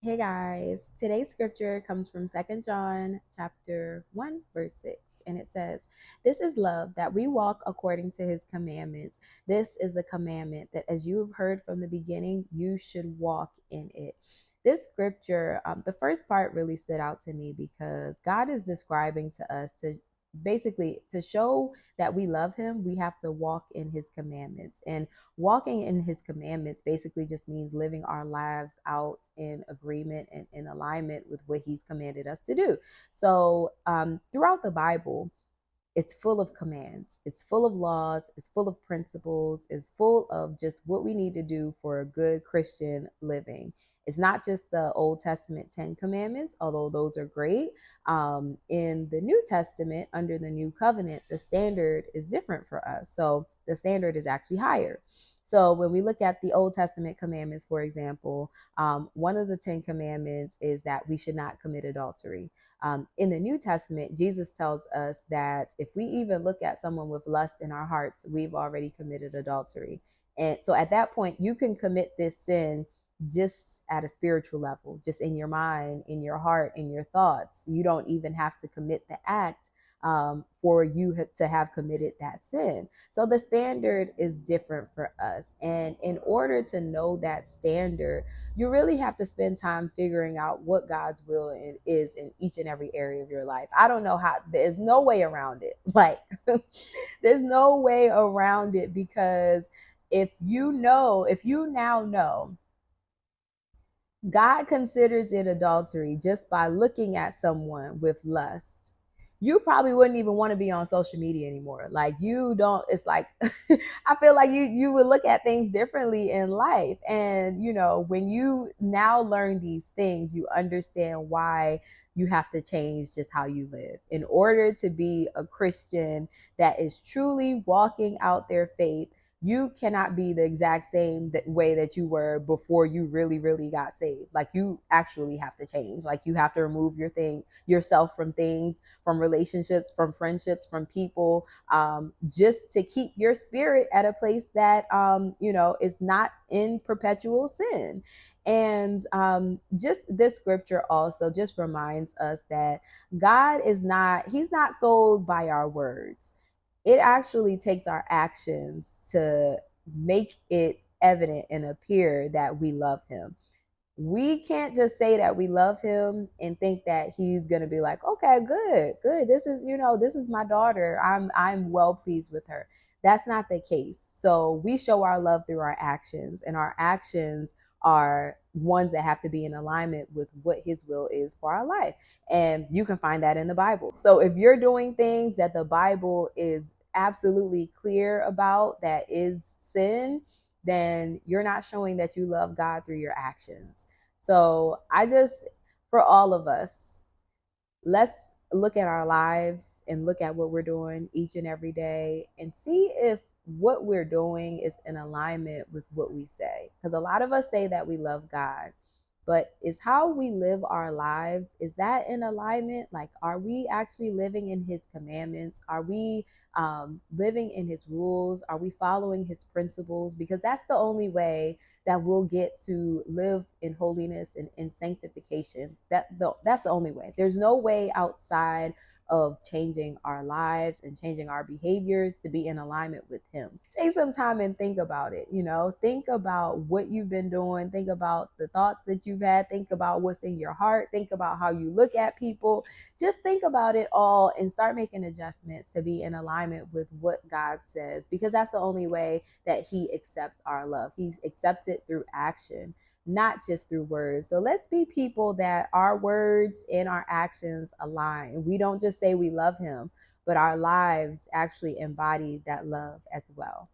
Hey guys, today's scripture comes from 2nd John chapter 1 verse 6, and it says, "This is love, that we walk according to his commandments. This is the commandment, that as you have heard from the beginning, you should walk in it." This scripture, the first part really stood out to me because God is describing to us to basically to show that we love him, we have to walk in his commandments. And walking in his commandments basically just means living our lives out in agreement and in alignment with what he's commanded us to do. So throughout the Bible, it's full of commands, it's full of laws, it's full of principles, it's full of just what we need to do for a good Christian living. It's not just the Old Testament 10 commandments, although those are great. In the New Testament, under the new covenant, the standard is different for us. So the standard is actually higher. So when we look at the Old Testament commandments, for example, one of the 10 commandments is that we should not commit adultery. In the New Testament, Jesus tells us that if we even look at someone with lust in our hearts, we've already committed adultery. And so at that point, you can commit this sin just at a spiritual level, just in your mind, in your heart, in your thoughts. You don't even have to commit the act for you to have committed that sin. So the standard is different for us. And in order to know that standard, you really have to spend time figuring out what God's will is in each and every area of your life. I don't know how, there's no way around it. Like, there's no way around it because if you now know, God considers it adultery just by looking at someone with lust. You probably wouldn't even want to be on social media anymore. Like you don't, it's like I feel like you would look at things differently in life. And when you now learn these things, you understand why you have to change just how you live in order to be a Christian that is truly walking out their faith. You cannot be the exact same way that you were before you really got saved. Like you actually have to change. Like you have to remove yourself from things, from relationships, from friendships, from people, just to keep your spirit at a place that is not in perpetual sin. And just this scripture also just reminds us that he's not sold by our words. It actually takes our actions to make it evident and appear that we love him. We can't just say that we love him and think that he's going to be like, okay, good, this is my daughter, I'm well pleased with her. That's not the case. So we show our love through our actions, and our actions are ones that have to be in alignment with what his will is for our life. And you can find that in the Bible. So if you're doing things that the Bible is absolutely clear about that is sin, then you're not showing that you love God through your actions. So for all of us, let's look at our lives and look at what we're doing each and every day and see if what we're doing is in alignment with what we say. Because a lot of us say that we love God, but is how we live our lives, is that in alignment? Like, are we actually living in his commandments? Are we living in his rules? Are we following his principles? Because that's the only way that we'll get to live in holiness and in sanctification. That's the only way. There's no way outside of changing our lives and changing our behaviors to be in alignment with him. Take some time and think about it. Think about what you've been doing. Think about the thoughts that you've had. Think about what's in your heart. Think about how you look at people. Just think about it all and start making adjustments to be in alignment with what God says, because that's the only way that he accepts our love. He accepts it through action, not just through words. So let's be people that our words and our actions align. We don't just say we love him, but our lives actually embody that love as well.